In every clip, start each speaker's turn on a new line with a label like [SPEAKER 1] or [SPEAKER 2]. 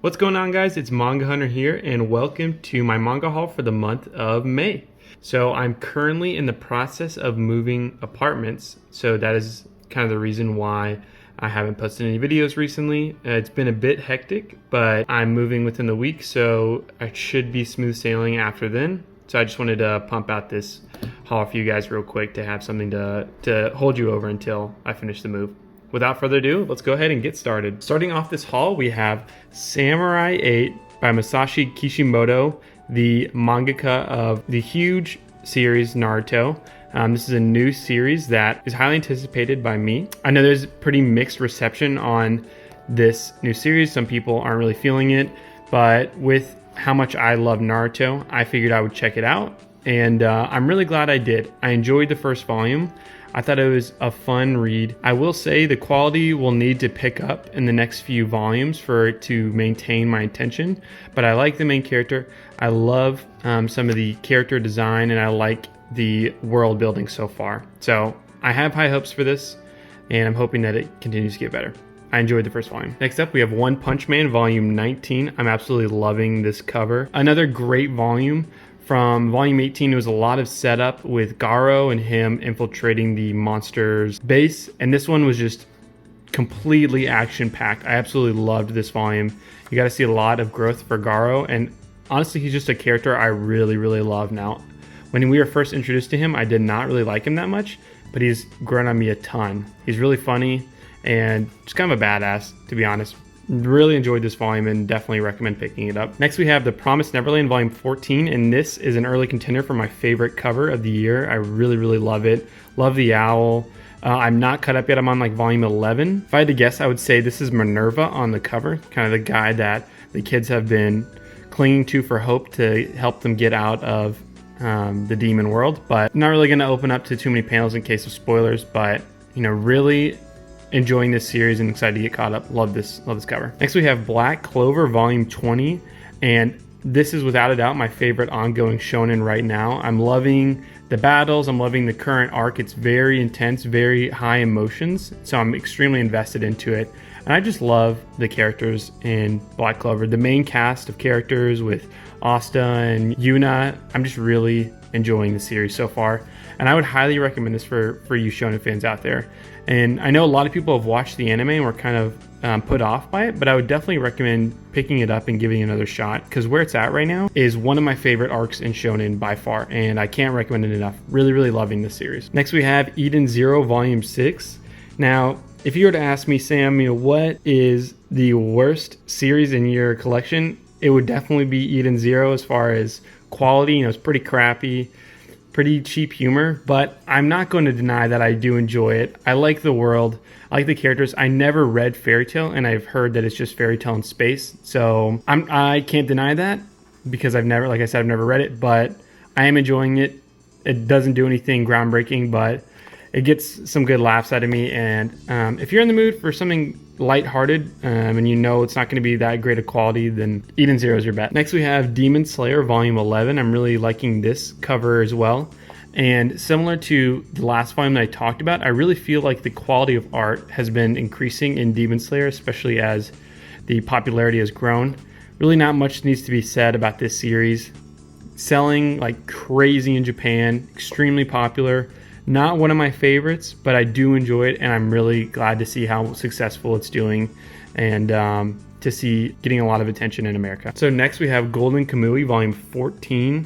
[SPEAKER 1] What's going on, guys? It's MangaxHunter here, and welcome to my manga haul for the month of May. So I'm currently in the process of moving apartments, so that is kind of the reason why I haven't posted any videos recently. It's been a bit hectic, but I'm moving within the week, so I should be smooth sailing after then. So I just wanted to pump out this haul for you guys real quick to have something to hold you over until I finish the move. Without further ado, let's go ahead and get started. Starting off this haul, we have Samurai 8 by Masashi Kishimoto, the mangaka of the huge series Naruto. This is a new series that is highly anticipated by me. I know there's pretty mixed reception on this new series. Some people aren't really feeling it, but with how much I love Naruto, I figured I would check it out, and I'm really glad I did. I enjoyed the first volume. I thought it was a fun read. I will say the quality will need to pick up in the next few volumes for it to maintain my attention, but I like the main character. I love some of the character design, and I like the world building so far. So I have high hopes for this, and I'm hoping that it continues to get better. I enjoyed the first volume. Next up, we have One Punch Man Volume 19. I'm absolutely loving this cover. Another great volume. From Volume 18, it was a lot of setup with Garo and him infiltrating the monster's base. And this one was just completely action-packed. I absolutely loved this volume. You got to see a lot of growth for Garo. And honestly, he's just a character I really, really love now. When we were first introduced to him, I did not really like him that much, but he's grown on me a ton. He's really funny and just kind of a badass, to be honest. Really enjoyed this volume and definitely recommend picking it up. Next, we have the Promised Neverland Volume 14, and this is an early contender for my favorite cover of the year. I really, really love it. Love the owl. I'm not caught up yet. I'm on like Volume 11. If I had to guess, I would say this is Minerva on the cover, kind of the guy that the kids have been clinging to for hope to help them get out of the demon world. But I'm not really going to open up to too many panels in case of spoilers, but really enjoying this series and excited to get caught up. Love this cover. Next, we have Black Clover Volume 20, and this is without a doubt my favorite ongoing shonen right now. I'm loving the battles. I'm loving the current arc. It's very intense, very high emotions, so I'm extremely invested into it. And I just love the characters in Black Clover. The main cast of characters with Asta and Yuna. I'm just really enjoying the series so far, and I would highly recommend this for you shonen fans out there. And I know a lot of people have watched the anime and were kind of put off by it, but I would definitely recommend picking it up and giving it another shot, because where it's at right now is one of my favorite arcs in shonen by far, and I can't recommend it enough. Really, really loving this series. Next, we have Eden Zero Volume 6. Now, if you were to ask me, Sam, what is the worst series in your collection, it would definitely be Eden Zero as far as quality. It's pretty crappy, pretty cheap humor, but I'm not going to deny that I do enjoy it. I like the world, I like the characters. I never read Fairy Tail, and I've heard that it's just Fairy Tail in space, so I can't deny that because I've never read it, but I am enjoying it. It doesn't do anything groundbreaking, but it gets some good laughs out of me. And if you're in the mood for something lighthearted, and it's not going to be that great of quality, then Eden Zero is your bet. Next, we have Demon Slayer Volume 11. I'm really liking this cover as well. And similar to the last volume that I talked about, I really feel like the quality of art has been increasing in Demon Slayer, especially as the popularity has grown. Really not much needs to be said about this series. Selling like crazy in Japan, extremely popular. Not one of my favorites, but I do enjoy it, and I'm really glad to see how successful it's doing, and to see getting a lot of attention in America. So next, we have Goldman Kamui Volume 14.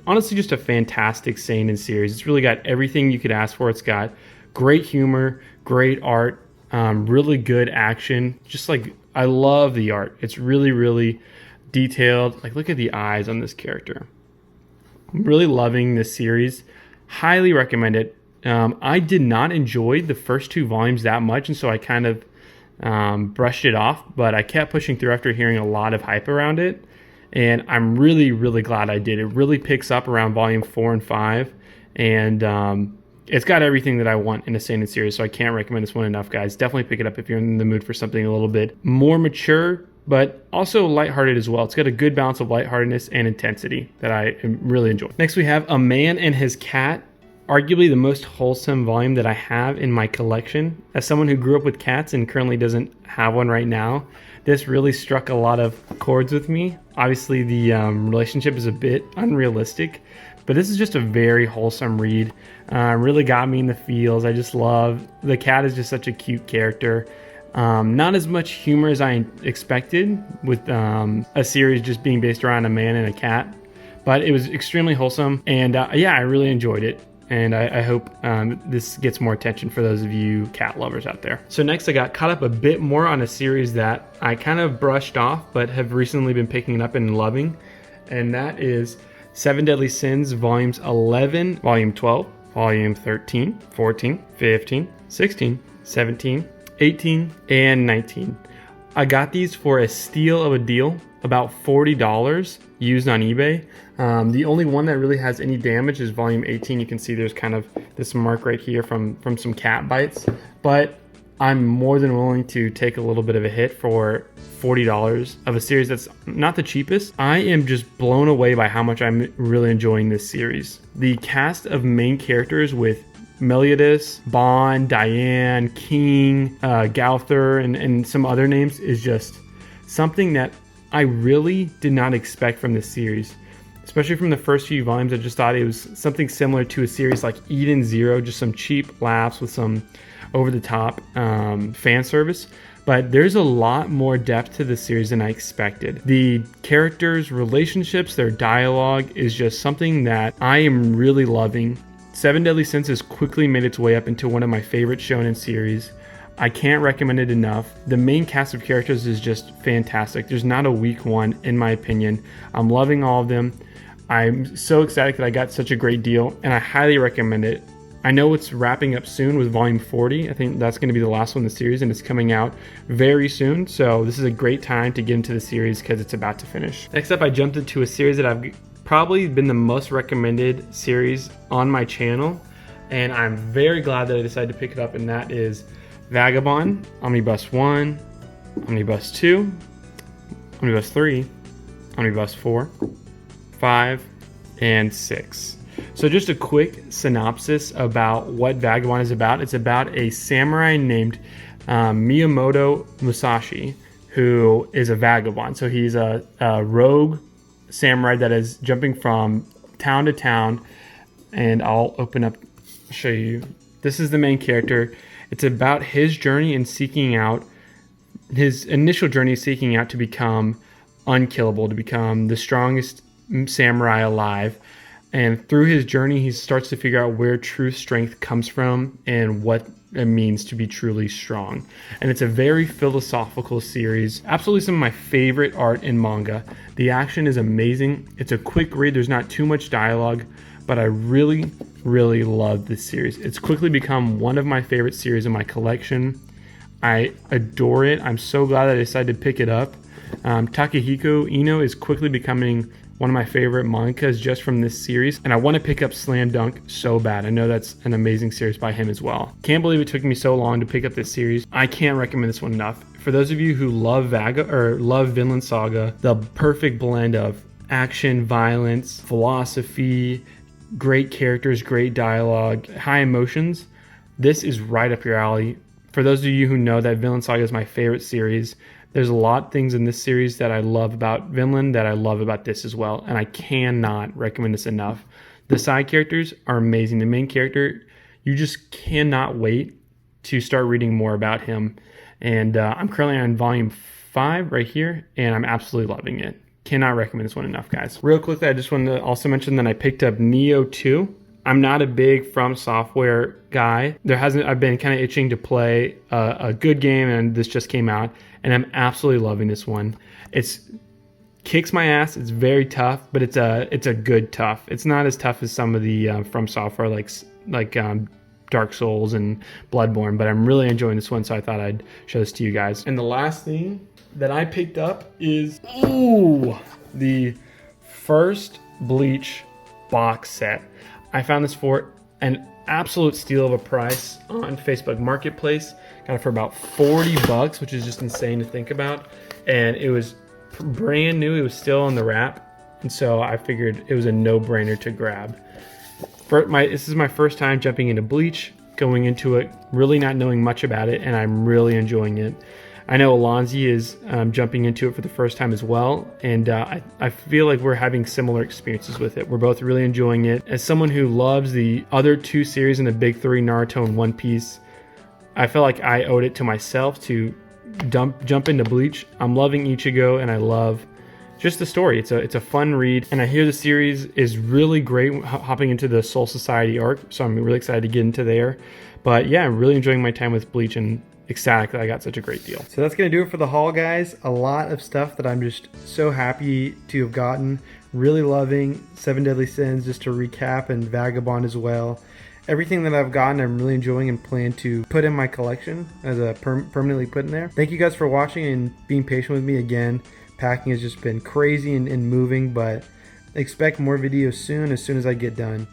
[SPEAKER 1] Honestly, just a fantastic seinen series. It's really got everything you could ask for. It's got great humor, great art, really good action. Just like, I love the art. It's really, really detailed. Like, look at the eyes on this character. I'm really loving this series. Highly recommend it. I did not enjoy the first two volumes that much, and so I kind of brushed it off, but I kept pushing through after hearing a lot of hype around it, and I'm really, really glad I did. It really picks up around Volume 4 and 5, and it's got everything that I want in a seinen series, so I can't recommend this one enough, guys. Definitely pick it up if you're in the mood for something a little bit more mature, but also lighthearted as well. It's got a good balance of lightheartedness and intensity that I really enjoy. Next, we have A Man and His Cat, arguably the most wholesome volume that I have in my collection. As someone who grew up with cats and currently doesn't have one right now, this really struck a lot of chords with me. Obviously, the relationship is a bit unrealistic, but this is just a very wholesome read. Really got me in the feels. I just love, the cat is just such a cute character. Not as much humor as I expected with a series just being based around a man and a cat, but it was extremely wholesome, and yeah, I really enjoyed it. And I hope this gets more attention for those of you cat lovers out there. So next I got caught up a bit more on a series that I kind of brushed off but have recently been picking up and loving, and that is 7 Deadly Sins Volumes 11, Volume 12, Volume 13, 14, 15, 16, 17, 18, and 19. I got these for a steal of a deal, about $40 used on eBay. The only one that really has any damage is volume 18. You can see there's kind of this mark right here from some cat bites, but I'm more than willing to take a little bit of a hit for $40 of a series that's not the cheapest. I am just blown away by how much I'm really enjoying this series. The cast of main characters with Meliodas, Bond, Diane, King, Gauther, and some other names is just something that I really did not expect from this series. Especially from the first few volumes, I just thought it was something similar to a series like Eden Zero, just some cheap laughs with some over-the-top fan service. But there's a lot more depth to this series than I expected. The characters' relationships, their dialogue is just something that I am really loving. 7 Deadly Sins has quickly made its way up into one of my favorite shonen series. I can't recommend it enough. The main cast of characters is just fantastic. There's not a weak one, in my opinion. I'm loving all of them. I'm so excited that I got such a great deal, and I highly recommend it. I know it's wrapping up soon with volume 40. I think that's going to be the last one in the series, and it's coming out very soon. So this is a great time to get into the series because it's about to finish. Next up, I jumped into a series that I've probably been the most recommended series on my channel, and I'm very glad that I decided to pick it up, and that is Vagabond, Omnibus 1, Omnibus 2, Omnibus 3, Omnibus 4, 5, and 6. So just a quick synopsis about what Vagabond is about. It's about a samurai named Miyamoto Musashi, who is a vagabond. So he's a rogue samurai that is jumping from town to town. And I'll open up, show you. This is the main character. It's about his journey in seeking out, his initial journey seeking out to become unkillable, to become the strongest samurai alive. And through his journey, he starts to figure out where true strength comes from and what it means to be truly strong. And it's a very philosophical series. Absolutely some of my favorite art in manga. The action is amazing. It's a quick read. There's not too much dialogue, but I really, really love this series. It's quickly become one of my favorite series in my collection. I adore it. I'm so glad that I decided to pick it up. Takehiko Ino is quickly becoming one of my favorite mangas just from this series, and I want to pick up Slam Dunk so bad. I know that's an amazing series by him as well. Can't believe it took me so long to pick up this series. I can't recommend this one enough. For those of you who love love Vinland Saga, the perfect blend of action, violence, philosophy, great characters, great dialogue, high emotions, this is right up your alley. For those of you who know that Vinland Saga is my favorite series, there's a lot of things in this series that I love about Vinland that I love about this as well, and I cannot recommend this enough. The side characters are amazing. The main character, you just cannot wait to start reading more about him. And I'm currently on volume 5 right here, and I'm absolutely loving it. Cannot recommend this one enough, guys. Real quickly, I just wanted to also mention that I picked up Neo 2. I'm not a big From Software guy. I've been kind of itching to play a good game, and this just came out, and I'm absolutely loving this one. It's kicks my ass. It's very tough, but it's a good tough. It's not as tough as some of the From Software like Dark Souls and Bloodborne, but I'm really enjoying this one, so I thought I'd show this to you guys. And the last thing that I picked up is the first Bleach Box Set. I found this for an absolute steal of a price on Facebook Marketplace. Got it for about $40, which is just insane to think about. And it was brand new. It was still in the wrap. And so I figured it was a no-brainer to grab. This is my first time jumping into Bleach, going into it really not knowing much about it, and I'm really enjoying it. I know Alonzi is jumping into it for the first time as well, and I feel like we're having similar experiences with it. We're both really enjoying it. As someone who loves the other two series in the big three, Naruto and One Piece, I felt like I owed it to myself to jump into Bleach. I'm loving Ichigo, and I love just the story. It's a fun read, and I hear the series is really great hopping into the Soul Society arc, so I'm really excited to get into there. But yeah, I'm really enjoying my time with Bleach and ecstatic that I got such a great deal. So that's going to do it for the haul, guys. A lot of stuff that I'm just so happy to have gotten. Really loving Seven Deadly Sins, just to recap, and Vagabond as well. Everything that I've gotten, I'm really enjoying and plan to put in my collection as a permanently put in there. Thank you guys for watching and being patient with me again. Packing has just been crazy and moving, but expect more videos soon as I get done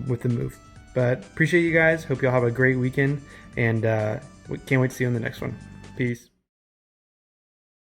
[SPEAKER 1] with the move. But appreciate you guys. Hope y'all have a great weekend, and can't wait to see you on the next one. Peace.